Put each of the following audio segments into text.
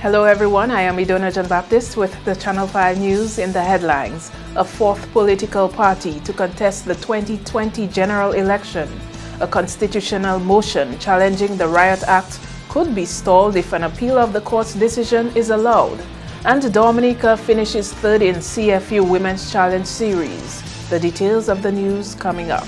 Hello everyone, I am Idona John Baptist with the Channel 5 News in the headlines. A fourth political party to contest the 2020 general election. A constitutional motion challenging the Riot Act could be stalled if an appeal of the court's decision is allowed. And Dominica finishes third in CFU Women's Challenge Series. The details of the news coming up.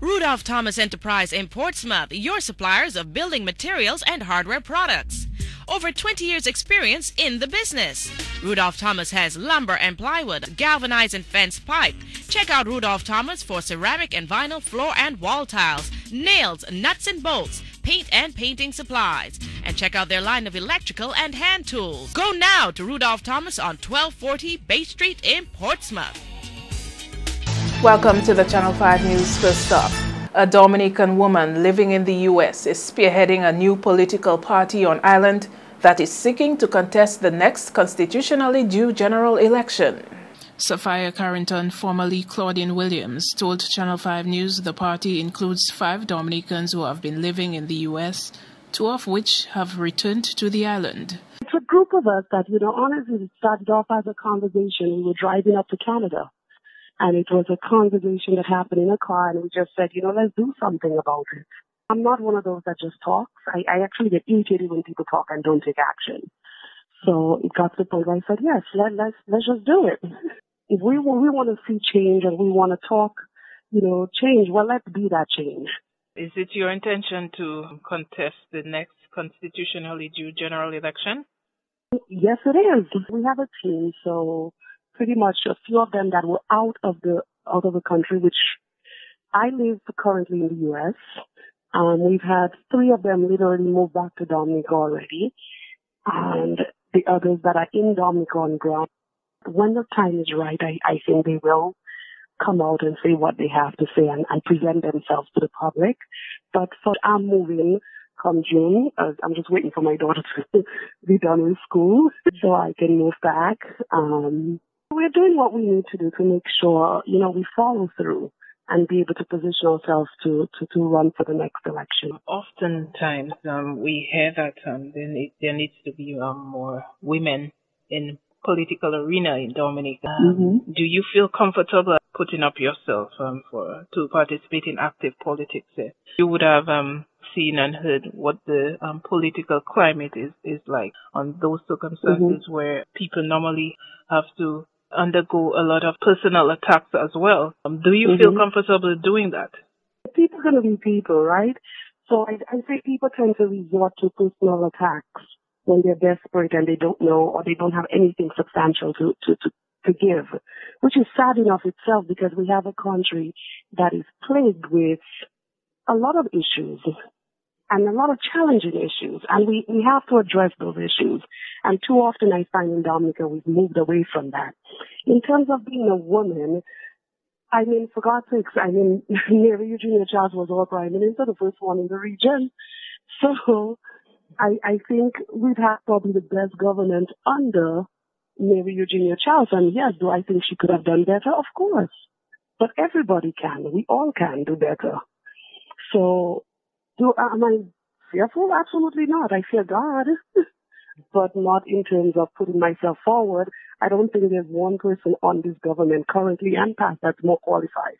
Rudolph Thomas Enterprise in Portsmouth, your suppliers of building materials and hardware products. Over 20 years experience in the business. Rudolph Thomas has lumber and plywood, galvanized and fence pipe. Check out Rudolph Thomas for ceramic and vinyl floor and wall tiles, nails, nuts and bolts, paint and painting supplies. And check out their line of electrical and hand tools. Go now to Rudolph Thomas on 1240 Bay Street in Portsmouth. Welcome to the Channel 5 News First Up. A Dominican woman living in the U.S. is spearheading a new political party on island that is seeking to contest the next constitutionally due general election. Sophia Carrington, formerly Claudine Williams, told Channel 5 News the party includes 5 Dominicans who have been living in the U.S., 2 of which have returned to the island. It's a group of us that, honestly, it started off as a conversation. We were driving up to Canada. And it was a conversation that happened in a car, and we just said, let's do something about it. I'm not one of those that just talks. I actually get irritated when people talk and don't take action. So it got to the point where I said, yes, let's just do it. If we want to see change and we want to talk, change, well, let's be that change. Is it your intention to contest the next constitutionally due general election? Yes, it is. We have a team, so pretty much a few of them that were out of the country, which I live currently in the U.S. We've had 3 of them literally move back to Dominica already, and the others that are in Dominica on ground. When the time is right, I think they will come out and say what they have to say and present themselves to the public. But I'm moving come June. I'm just waiting for my daughter to be done with school so I can move back. We're doing what we need to do to make sure, we follow through and be able to position ourselves to run for the next election. Oftentimes, we hear that there needs to be more women in political arena in Dominica. Do you feel comfortable putting up yourself to participate in active politics there? You would have seen and heard what the political climate is like on those circumstances where people normally have to undergo a lot of personal attacks as well. Do you feel comfortable doing that? People are going to be people, right? So I say people tend to resort to personal attacks when they're desperate and they don't know or they don't have anything substantial to give, which is sad enough itself because we have a country that is plagued with a lot of issues and a lot of challenging issues, and we have to address those issues. And too often I find in Dominica we've moved away from that. In terms of being a woman, for God's sakes, Mary Eugenia Charles was our Prime Minister, the first one in the region. So I think we've had probably the best government under Mary Eugenia Charles. And yes, do I think she could have done better? Of course. But everybody can. We all can do better. So am I fearful? Absolutely not. I fear God, but not in terms of putting myself forward. I don't think there's one person on this government currently and past that's more qualified.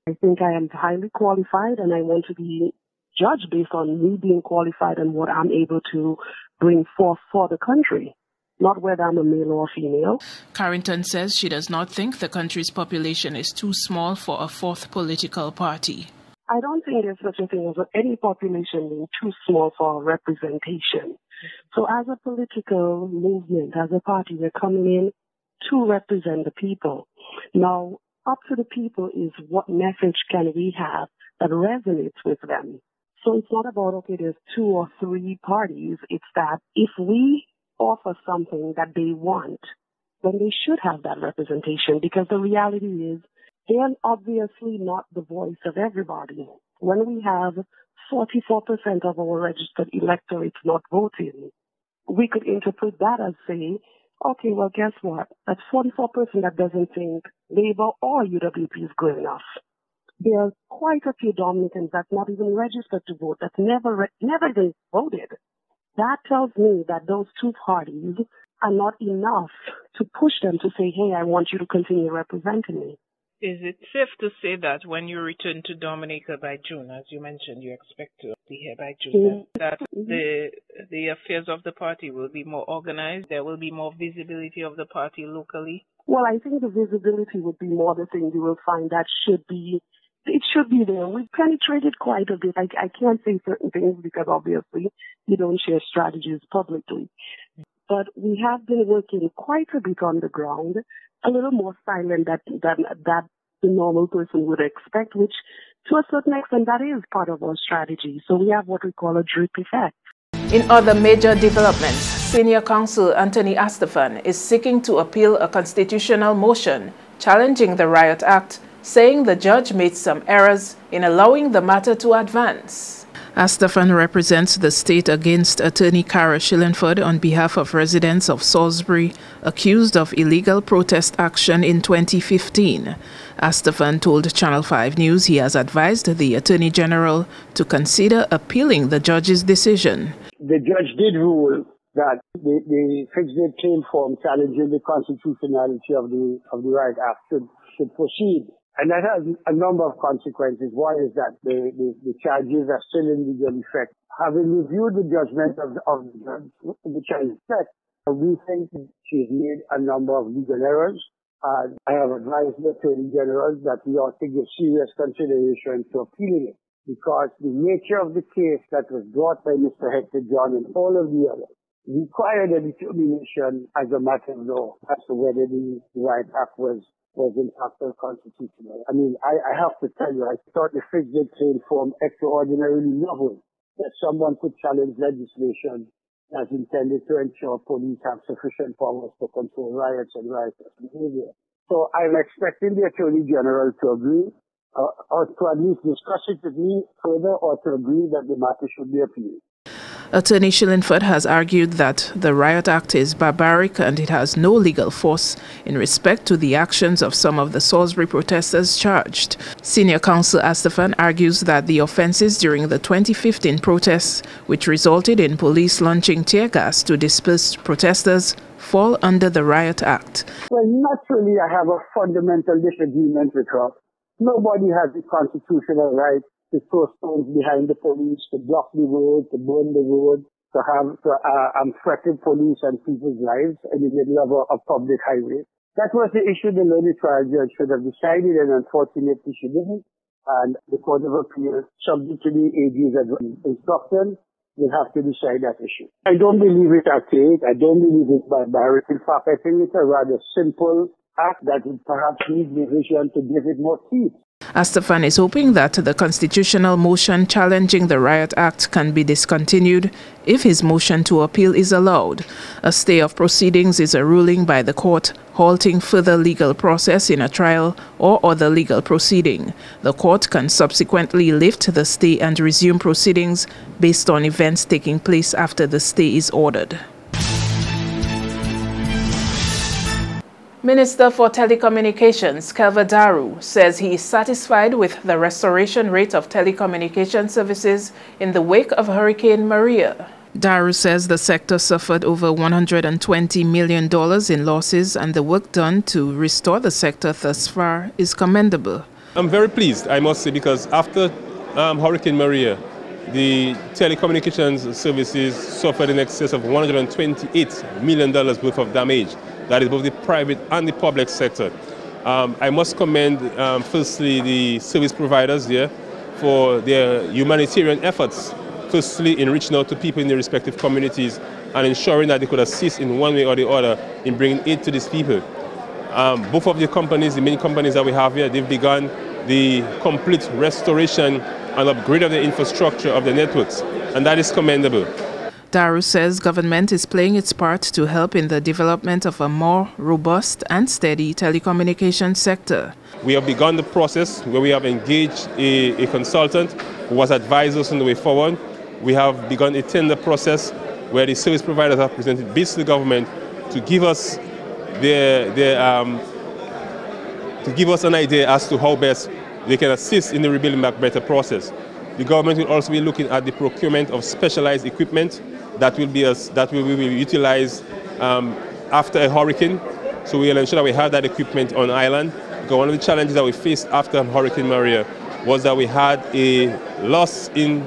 I think I am highly qualified, and I want to be judged based on me being qualified and what I'm able to bring forth for the country, not whether I'm a male or female. Carrington says she does not think the country's population is too small for a fourth political party. I don't think there's such a thing as any population being too small for representation. So as a political movement, as a party, we're coming in to represent the people. Now, up to the people is what message can we have that resonates with them. So it's not about, okay, there's 2 or 3 parties. It's that if we offer something that they want, then they should have that representation, because the reality is they are obviously not the voice of everybody. When we have 44% of our registered electorate not voting, we could interpret that as saying, okay, well, guess what? That's 44% that doesn't think Labour or UWP is good enough. there are quite a few Dominicans that's not even registered to vote, that's never even voted. That tells me that those two parties are not enough to push them to say, hey, I want you to continue representing me. Is it safe to say that when you return to Dominica by June, as you mentioned, you expect to be here by June, that the affairs of the party will be more organized, there will be more visibility of the party locally? Well, I think the visibility would be more the thing you will find that should be there. We've penetrated quite a bit. I can't say certain things because obviously you don't share strategies publicly. But we have been working quite a bit on the ground, a little more silent than the normal person would expect, which to a certain extent that is part of our strategy. So we have what we call a drip effect. In other major developments, Senior Counsel Anthony Astaphan is seeking to appeal a constitutional motion challenging the Riot Act, saying the judge made some errors in allowing the matter to advance. Astaphan represents the state against attorney Cara Shillingford on behalf of residents of Salisbury accused of illegal protest action in 2015. Astaphan told Channel 5 News he has advised the Attorney General to consider appealing the judge's decision. The judge did rule that the fixed date claim form challenging the constitutionality of the Riot Act should proceed. And that has a number of consequences. One is that the charges are still in legal effect. Having reviewed the judgment of the judge, which I respect, we think she's made a number of legal errors. I have advised the Attorney General that we ought to give serious consideration to appealing it, because the nature of the case that was brought by Mr. Hector John and all of the others required a determination as a matter of law as to whether the Riot Act was in fact unconstitutional. I mean, I have to tell you, I thought the fixed date claim form extraordinarily novel that someone could challenge legislation that's intended to ensure police have sufficient powers to control riots and riotous behavior. So I'm expecting the Attorney General to agree, or to at least discuss it with me further, or to agree that the matter should be appealed. Attorney Shillingford has argued that the Riot Act is barbaric and it has no legal force in respect to the actions of some of the Salisbury protesters charged. Senior Counsel Astaphan argues that the offences during the 2015 protests, which resulted in police launching tear gas to disperse protesters, fall under the Riot Act. Well, naturally, I have a fundamental disagreement with her. Nobody has the constitutional right to throw stones behind the police, to block the road, to burn the road, to threaten police and people's lives in the middle of a public highway. That was the issue the learned trial judge should have decided, and unfortunately she didn't. And the Court of Appeal, subject to the AG's instruction, will have to decide that issue. I don't believe it's archaic. I don't believe it's barbaric. In fact, I think it's a rather simple act that would perhaps need revision to give it more teeth. Astaphan is hoping that the constitutional motion challenging the Riot Act can be discontinued if his motion to appeal is allowed. A stay of proceedings is a ruling by the court halting further legal process in a trial or other legal proceeding. The court can subsequently lift the stay and resume proceedings based on events taking place after the stay is ordered. Minister for Telecommunications, Kelva Daru, says he is satisfied with the restoration rate of telecommunication services in the wake of Hurricane Maria. Daru says the sector suffered over $120 million in losses, and the work done to restore the sector thus far is commendable. I'm very pleased, I must say, because after Hurricane Maria, the telecommunications services suffered in excess of $128 million worth of damage. That is both the private and the public sector. I must commend, firstly, the service providers there for their humanitarian efforts, firstly in reaching out to people in their respective communities and ensuring that they could assist in one way or the other in bringing aid to these people. Both of the companies, the main companies that we have here, they've begun the complete restoration and upgrade of the infrastructure of the networks, and that is commendable. Daru says government is playing its part to help in the development of a more robust and steady telecommunications sector. We have begun the process where we have engaged a consultant who has advised us on the way forward. We have begun a tender process where the service providers have presented bids to the government to give us to give us an idea as to how best they can assist in the Rebuilding Back Better process. The government will also be looking at the procurement of specialized equipment that will be utilized after a hurricane. So we will ensure that we have that equipment on island. Because one of the challenges that we faced after Hurricane Maria was that we had a loss in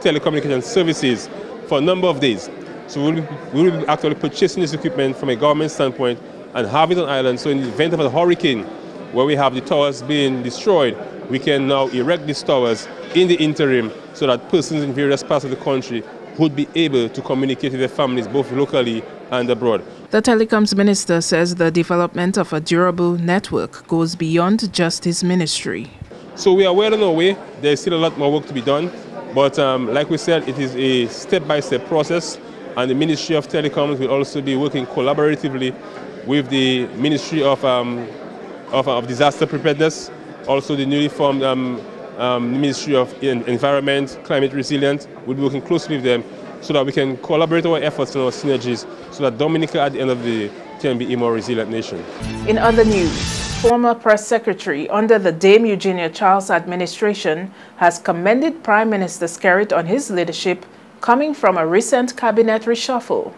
telecommunication services for a number of days. So we will be actually purchasing this equipment from a government standpoint and have it on island. So in the event of a hurricane where we have the towers being destroyed, we can now erect these towers in the interim so that persons in various parts of the country would be able to communicate with their families both locally and abroad. The Telecoms Minister says the development of a durable network goes beyond just his ministry. So we are well on our way. There is still a lot more work to be done. But like we said, it is a step-by-step process, and the Ministry of Telecoms will also be working collaboratively with the Ministry of Disaster Preparedness, also the newly formed Ministry of Environment, Climate Resilience. We'll be working closely with them so that we can collaborate our efforts and our synergies so that Dominica at the end of the day can be a more resilient nation. In other news, former press secretary under the Dame Eugenia Charles administration has commended Prime Minister Skerrit on his leadership coming from a recent cabinet reshuffle.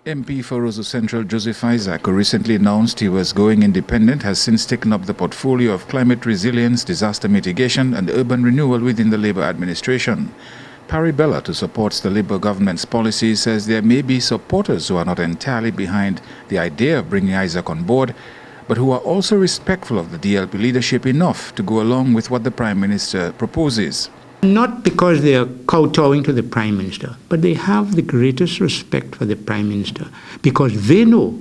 MP for Roseau Central Joseph Isaac, who recently announced he was going independent, has since taken up the portfolio of climate resilience, disaster mitigation and urban renewal within the Labour administration. Parry Bellott, who supports the Labour government's policies, says there may be supporters who are not entirely behind the idea of bringing Isaac on board, but who are also respectful of the DLP leadership enough to go along with what the Prime Minister proposes. Not because they are kowtowing to the Prime Minister, but they have the greatest respect for the Prime Minister because they know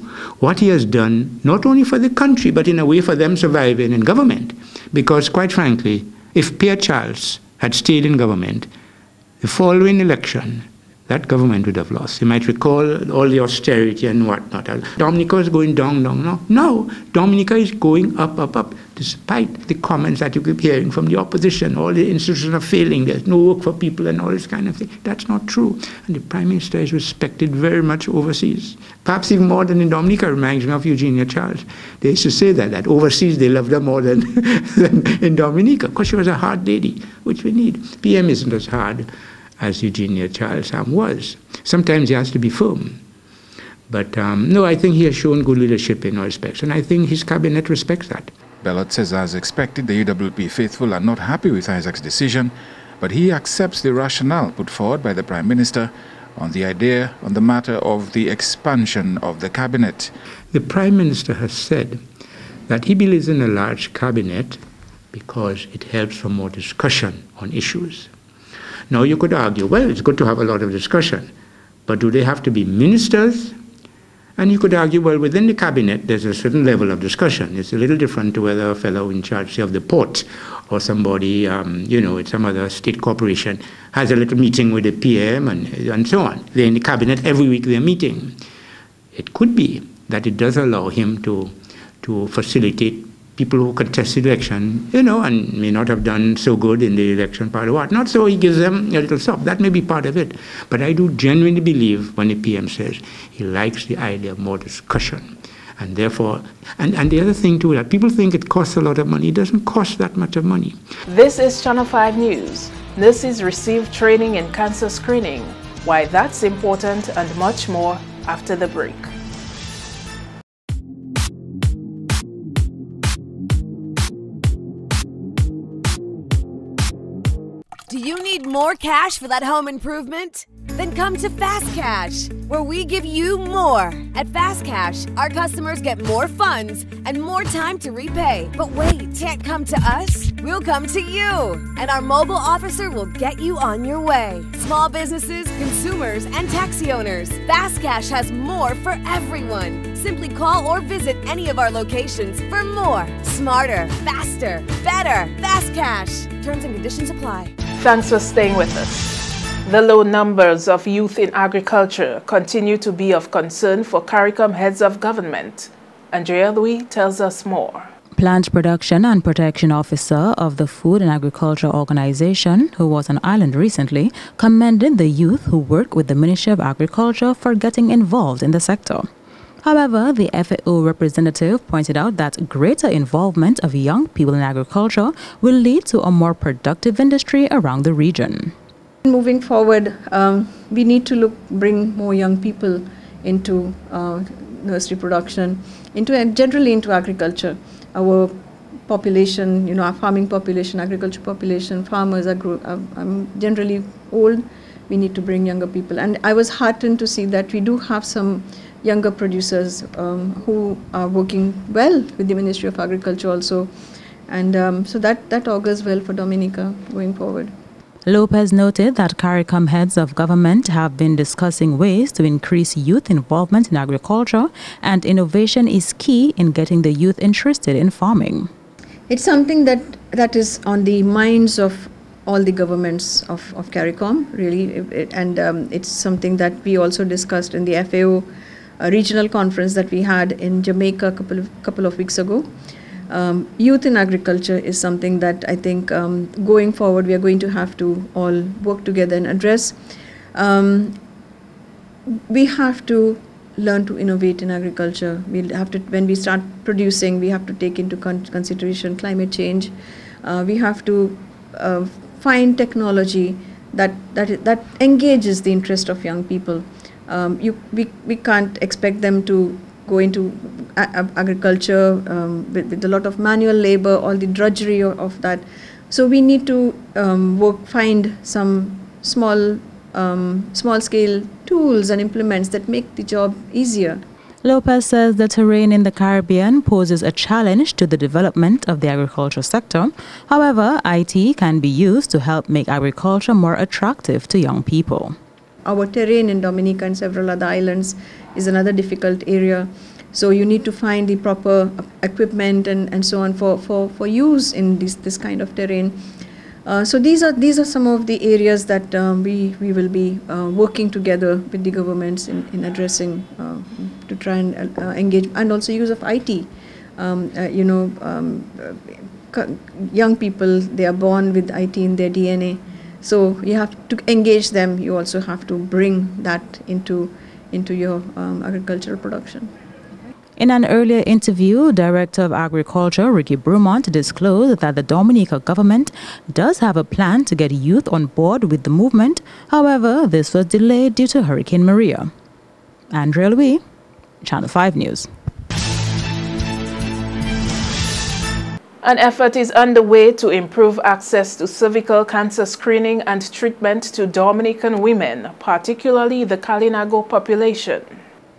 what he has done, not only for the country, but in a way for them surviving in government. Because quite frankly, if Pierre Charles had stayed in government, the following election, that government would have lost. You might recall all the austerity and whatnot. Dominica is going down. No, Dominica is going up, despite the comments that you keep hearing from the opposition. All the institutions are failing. There's no work for people and all this kind of thing. That's not true. And the Prime Minister is respected very much overseas. Perhaps even more than in Dominica, reminds me of Eugenia Charles. They used to say that overseas they loved her more than in Dominica, because she was a hard lady, which we need. PM isn't as hard as Eugenia Charles was. Sometimes he has to be firm. But no, I think he has shown good leadership in all respects, and I think his cabinet respects that. Bellott says, as expected, the UWP faithful are not happy with Isaac's decision, but he accepts the rationale put forward by the Prime Minister on the matter of the expansion of the cabinet. The Prime Minister has said that he believes in a large cabinet because it helps for more discussion on issues. Now you could argue, well, it's good to have a lot of discussion, but do they have to be ministers? And you could argue, well, within the cabinet, there's a certain level of discussion. It's a little different to whether a fellow in charge, say, of the port or somebody, at some other state corporation has a little meeting with the PM and so on. They're in the cabinet every week, they're meeting. It could be that it does allow him to facilitate people who contested election, and may not have done so good in the election part of what. Not so he gives them a little stop. That may be part of it. But I do genuinely believe when the PM says he likes the idea of more discussion. And therefore, and the other thing too, that people think it costs a lot of money. It doesn't cost that much of money. This is Channel 5 News. Nurses receive training in cancer screening. Why that's important and much more after the break. Do you need more cash for that home improvement? Then come to Fast Cash, where we give you more. At Fast Cash, our customers get more funds and more time to repay. But wait, can't come to us? We'll come to you, and our mobile officer will get you on your way. Small businesses, consumers, and taxi owners. Fast Cash has more for everyone. Simply call or visit any of our locations for more. Smarter, faster, better. Fast Cash. Terms and conditions apply. Thanks for staying with us. The low numbers of youth in agriculture continue to be of concern for CARICOM heads of government. Andrea Louis tells us more. Plant Production and Protection Officer of the Food and Agriculture Organization, who was on island recently, commended the youth who work with the Ministry of Agriculture for getting involved in the sector. However, the FAO representative pointed out that greater involvement of young people in agriculture will lead to a more productive industry around the region. Moving forward, we need to bring more young people into nursery production, generally into agriculture. Our population, our farming population, agriculture population, farmers are generally old. We need to bring younger people. And I was heartened to see that we do have some younger producers who are working well with the Ministry of Agriculture also. And so that augurs well for Dominica going forward. Lopez noted that CARICOM heads of government have been discussing ways to increase youth involvement in agriculture, and innovation is key in getting the youth interested in farming. It's something that is on the minds of all the governments of CARICOM, really, it's something that we also discussed in the FAO regional conference that we had in Jamaica a couple of weeks ago. Youth in agriculture is something that I think going forward we are going to have to all work together and address. We have to learn to innovate in agriculture. We'll have to, when we start producing, we have to take into consideration climate change. We have to find technology that engages the interest of young people. We can't expect them to go into agriculture with a lot of manual labor, all the drudgery of that. So we need to find some small-scale tools and implements that make the job easier. Lopez says the terrain in the Caribbean poses a challenge to the development of the agriculture sector. However, IT can be used to help make agriculture more attractive to young people. Our terrain in Dominica and several other islands is another difficult area. So you need to find the proper equipment and so on for use in this kind of terrain. So these are some of the areas that we will be working together with the governments in addressing to try and engage, and also use of IT. Young people, they are born with IT in their DNA. So you have to engage them. You also have to bring that into your agricultural production. In an earlier interview, Director of Agriculture Ricky Brumont disclosed that the Dominica government does have a plan to get youth on board with the movement. However, this was delayed due to Hurricane Maria. Andrea Louis, Channel 5 News. An effort is underway to improve access to cervical cancer screening and treatment to Dominican women, particularly the Kalinago population.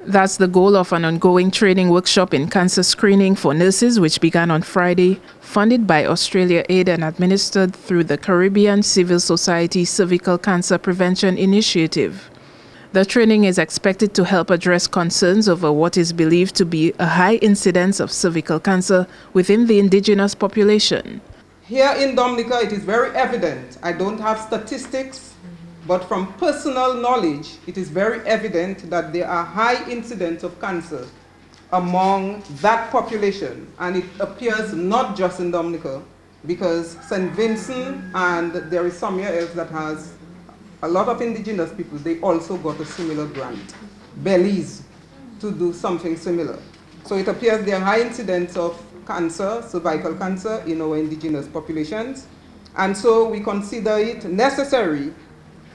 That's the goal of an ongoing training workshop in cancer screening for nurses, which began on Friday, funded by Australia Aid and administered through the Caribbean Civil Society Cervical Cancer Prevention Initiative. The training is expected to help address concerns over what is believed to be a high incidence of cervical cancer within the indigenous population. Here in Dominica, it is very evident. I don't have statistics, but from personal knowledge, it is very evident that there are high incidence of cancer among that population. And it appears not just in Dominica, because St. Vincent, and there is somewhere else that has a lot of indigenous people, they also got a similar grant, Belize, to do something similar. So it appears there are high incidence of cancer, cervical cancer, in our indigenous populations. And so we consider it necessary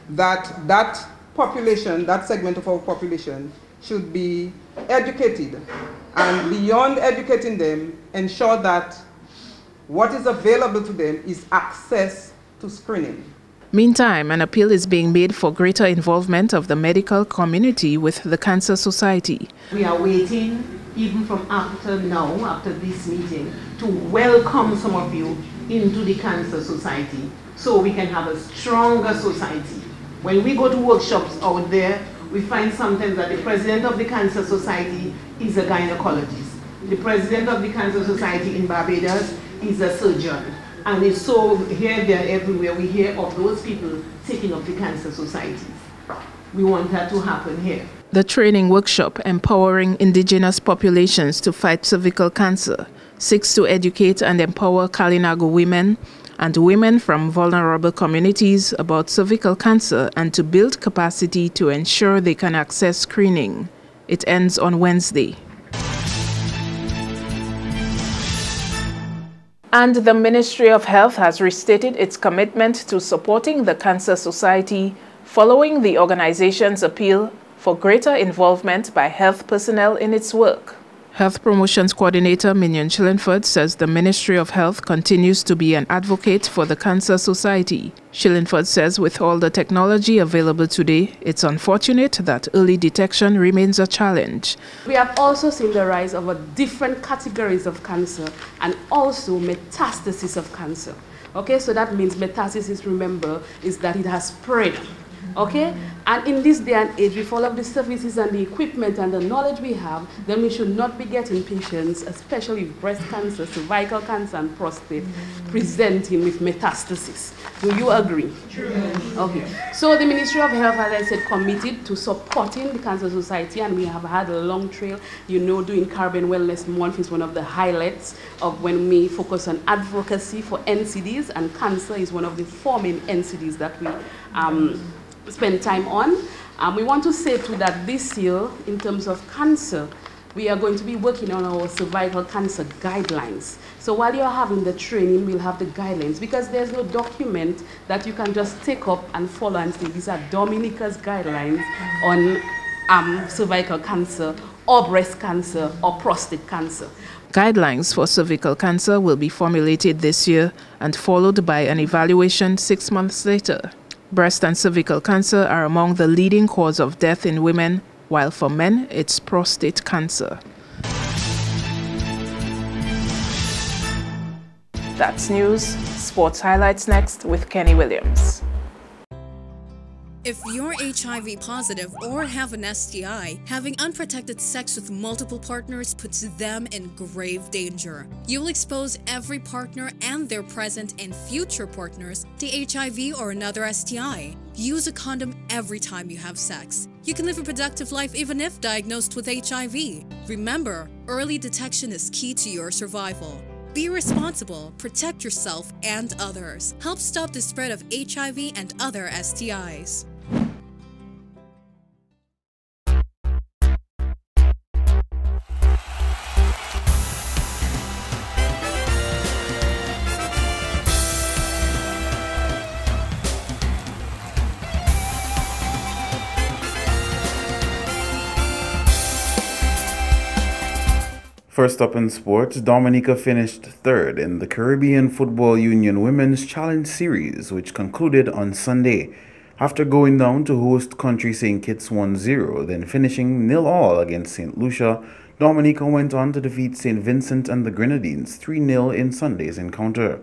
that that population, that segment of our population, should be educated. And beyond educating them, ensure that what is available to them is access to screening. Meantime, an appeal is being made for greater involvement of the medical community with the Cancer Society. We are waiting, even from after this meeting, to welcome some of you into the Cancer Society so we can have a stronger society. When we go to workshops out there, we find sometimes that the president of the Cancer Society is a gynecologist. The president of the Cancer Society in Barbados is a surgeon. And it's so here, there, everywhere, we hear of those people taking up the cancer societies. We want that to happen here. The training workshop, Empowering Indigenous Populations to Fight Cervical Cancer, seeks to educate and empower Kalinago women and women from vulnerable communities about cervical cancer and to build capacity to ensure they can access screening. It ends on Wednesday. And the Ministry of Health has restated its commitment to supporting the Cancer Society following the organization's appeal for greater involvement by health personnel in its work. Health Promotions Coordinator Minion Shillingford says the Ministry of Health continues to be an advocate for the Cancer Society. Shillingford says with all the technology available today, it's unfortunate that early detection remains a challenge. We have also seen the rise of different categories of cancer and also metastasis of cancer. Okay, so that means metastasis, remember, is that it has spread. Okay, and in this day and age, with all of the services and the equipment and the knowledge we have, then we should not be getting patients, especially breast cancer, cervical cancer, and prostate, presenting with metastasis. Do you agree? True. Okay. So the Ministry of Health, as I said, committed to supporting the Cancer Society, and we have had a long trail. You know, doing Caribbean Wellness Month is one of the highlights of when we focus on advocacy for NCDs, and cancer is one of the 4 main NCDs that we spend time on. We want to say too that this year, in terms of cancer, we are going to be working on our cervical cancer guidelines. So while you're having the training, we'll have the guidelines, because there's no document that you can just take up and follow and say, these are Dominica's guidelines on cervical cancer or breast cancer or prostate cancer. Guidelines for cervical cancer will be formulated this year and followed by an evaluation 6 months later. Breast and cervical cancer are among the leading cause of death in women, while for men, it's prostate cancer. That's news. Sports highlights next with Kenny Williams. If you're HIV positive or have an STI, having unprotected sex with multiple partners puts them in grave danger. You'll expose every partner and their present and future partners to HIV or another STI. Use a condom every time you have sex. You can live a productive life even if diagnosed with HIV. Remember, early detection is key to your survival. Be responsible, protect yourself and others. Help stop the spread of HIV and other STIs. First up in sports, Dominica finished third in the Caribbean Football Union Women's Challenge Series, which concluded on Sunday. After going down to host country St. Kitts 1-0, then finishing 0-0 against St. Lucia, Dominica went on to defeat St. Vincent and the Grenadines 3-0 in Sunday's encounter.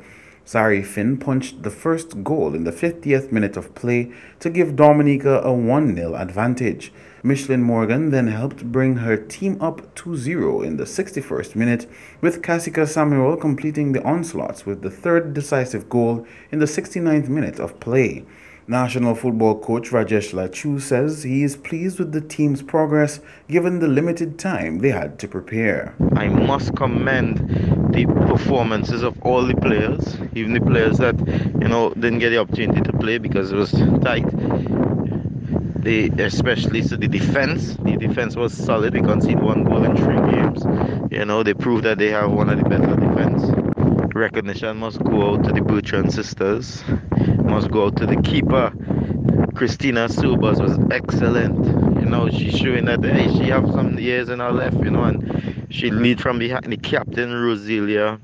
Zari Finn punched the first goal in the 50th minute of play to give Dominica a 1-0 advantage. Micheline Morgan then helped bring her team up 2-0 in the 61st minute, with Cassica Samuel completing the onslaughts with the third decisive goal in the 69th minute of play. National football coach Rajesh Lachu says he is pleased with the team's progress given the limited time they had to prepare. I must commend the performances of all the players, even the players that didn't get the opportunity to play because it was tight. Especially the defense. The defense was solid. They conceded 1 goal in 3 games. They proved that they have one of the better defense. Recognition must go out to the Bertrand sisters. Must go out to the keeper. Christina Subas was excellent. She's showing that she have some years in her left, and she lead from behind. The captain, Rosilia,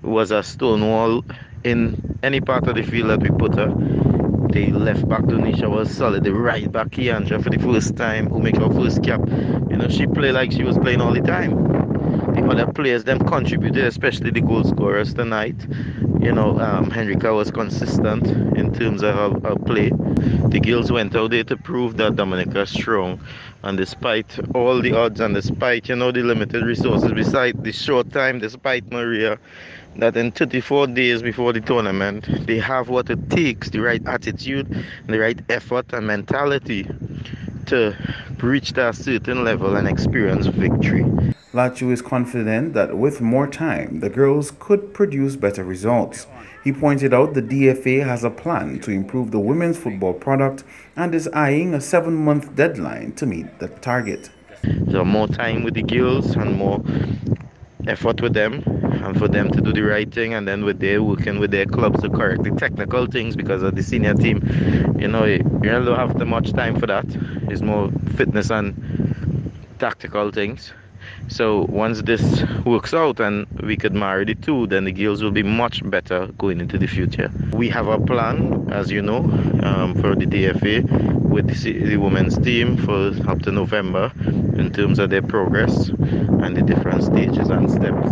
was a stonewall in any part of the field that we put her. The left back Donisha was solid. The right back Kiandra for the first time, who make her first cap. She played like she was playing all the time. The other players them contributed, especially the goal scorers tonight. Henrika was consistent in terms of her play. The girls went out there to prove that Dominica is strong. And despite all the odds and despite, the limited resources, beside the short time, despite Maria, that in 34 days before the tournament, they have what it takes, the right attitude, the right effort and mentality to reach that certain level and experience victory. Lachu is confident that with more time, the girls could produce better results. He pointed out the DFA has a plan to improve the women's football product and is eyeing a 7-month deadline to meet the target. So more time with the girls and more effort with them, and for them to do the right thing, and then with their working with their clubs to correct the technical things, because of the senior team, you really don't have much time for that. It's more fitness and tactical things. So once this works out and we could marry the two, then the girls will be much better going into the future. We have a plan, as you know, for the DFA with the women's team for up to November in terms of their progress and the different stages and steps.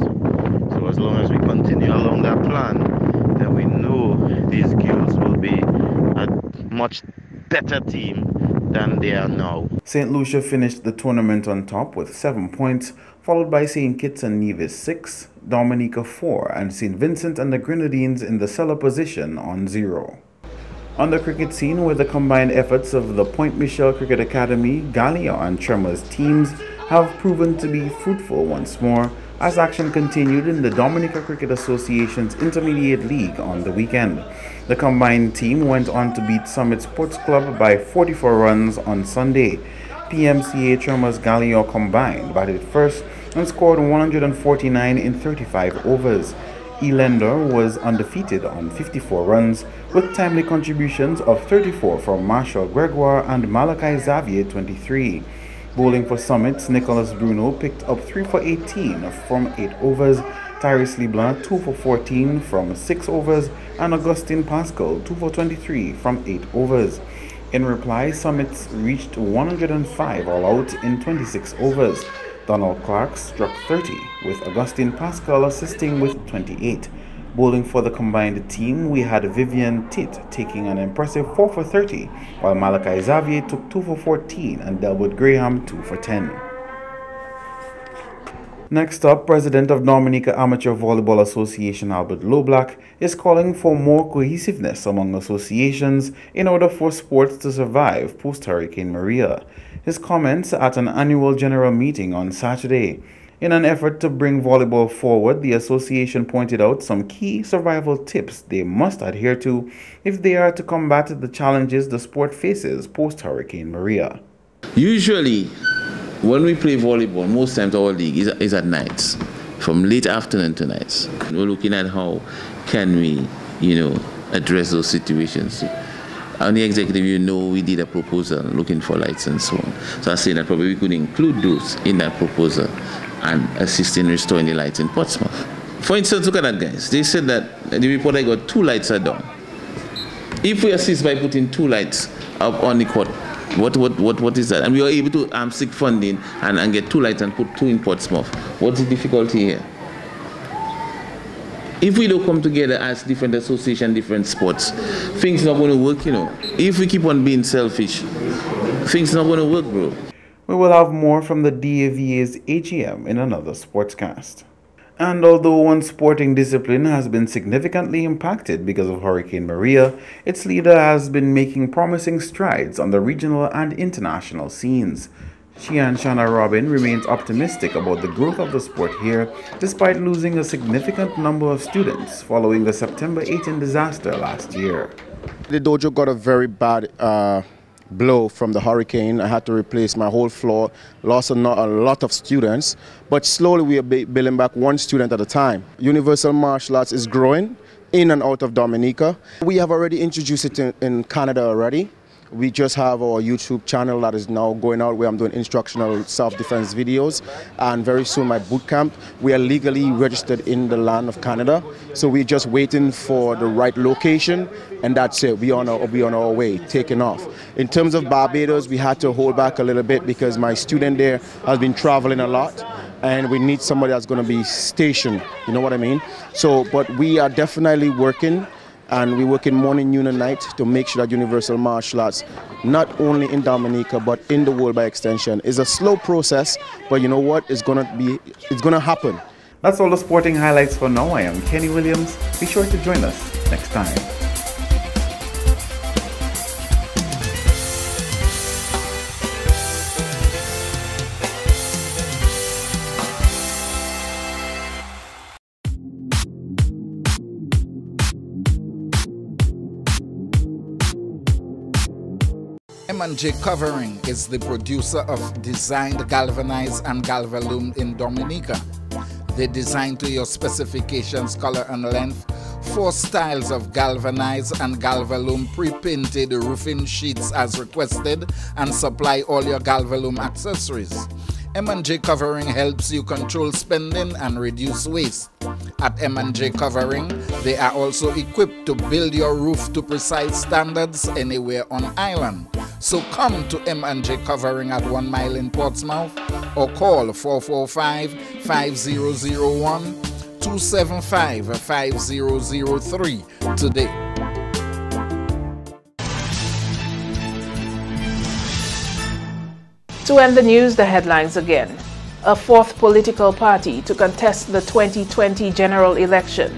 So as long as we continue along that plan, then we know these girls will be a much better team than they are now. St. Lucia finished the tournament on top with 7 points, followed by St. Kitts and Nevis 6, Dominica 4, and St. Vincent and the Grenadines in the cellar position on 0. On the cricket scene, where the combined efforts of the Point Michel Cricket Academy, Galeon and Tremors teams have proven to be fruitful once more, as action continued in the Dominica Cricket Association's Intermediate League on the weekend. The combined team went on to beat Summit Sports Club by 44 runs on Sunday. PMCA Tremors Galeon combined batted first and scored 149 in 35 overs. Elender was undefeated on 54 runs, with timely contributions of 34 from Marshall Gregoire and Malachi Xavier 23. Bowling for Summits, Nicholas Bruno picked up 3 for 18 from 8 overs, Tyrese LeBlanc 2 for 14 from 6 overs, and Augustine Pascal 2 for 23 from 8 overs. In reply, Summits reached 105 all out in 26 overs. Donald Clark struck 30, with Augustine Pascal assisting with 28. Bowling for the combined team, we had Vivian Titt taking an impressive 4 for 30, while Malachi Xavier took 2 for 14 and Delwood Graham 2 for 10. Next up, President of Dominica Amateur Volleyball Association Albert Loblack is calling for more cohesiveness among associations in order for sports to survive post-Hurricane Maria. His comments at an annual general meeting on Saturday. In an effort to bring volleyball forward, the association pointed out some key survival tips they must adhere to if they are to combat the challenges the sport faces post-Hurricane Maria. Usually, when we play volleyball, most times our league is at nights, from late afternoon to nights. We're looking at how can we, address those situations. On the executive, we did a proposal looking for lights and so on. So I say that probably we could include those in that proposal and assist in restoring the lights in Portsmouth. For instance, look at that, guys. They said that the report I got, 2 lights are down. If we assist by putting 2 lights up on the court, what is that? And we are able to seek funding and get 2 lights and put 2 in Portsmouth. What's the difficulty here? If we don't come together as different associations, different sports, things not going to work, If we keep on being selfish, things not going to work, bro. We will have more from the DAVA's AGM in another Sportscast. And although one sporting discipline has been significantly impacted because of Hurricane Maria, its leader has been making promising strides on the regional and international scenes. Shian Shanna Robin remains optimistic about the growth of the sport here, despite losing a significant number of students following the September 18 disaster last year. The dojo got a very bad blow from the hurricane. I had to replace my whole floor, lost a lot of students, but slowly we are building back 1 student at a time. Universal Martial Arts is growing in and out of Dominica. We have already introduced it in Canada already. We just have our YouTube channel that is now going out where I'm doing instructional self-defense videos, and very soon my boot camp. We are legally registered in the land of Canada, so we're just waiting for the right location, and that's it. We're on our way, taking off. In terms of Barbados, we had to hold back a little bit because my student there has been traveling a lot, and we need somebody that's going to be stationed, you know what I mean? So, but we are definitely working. And we work in morning, noon, and night to make sure that Universal Martial Arts, not only in Dominica, but in the world by extension, is a slow process, but you know what? It's gonna happen. That's all the sporting highlights for now. I am Kenny Williams. Be sure to join us next time. M&J Covering is the producer of designed galvanized and galvalume in Dominica. They design to your specifications, color and length, 4 styles of galvanized and galvalume pre-painted roofing sheets as requested, and supply all your galvalume accessories. M&J Covering helps you control spending and reduce waste. At M&J Covering, they are also equipped to build your roof to precise standards anywhere on island. So come to M&J Covering at 1 Mile in Portsmouth or call 445-5001 275-5003 today. To end the news, the headlines again. A 4th political party to contest the 2020 general election.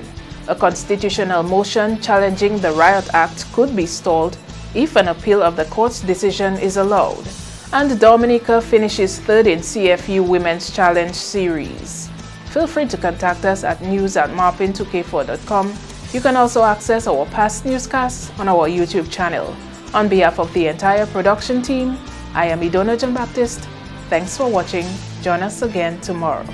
A constitutional motion challenging the Riot Act could be stalled if an appeal of the court's decision is allowed. And Dominica finishes 3rd in CFU Women's Challenge Series. Feel free to contact us at news@marpin2k4.com. You can also access our past newscasts on our YouTube channel. On behalf of the entire production team, I am Idona Jean Baptiste. Thanks for watching. Join us again tomorrow.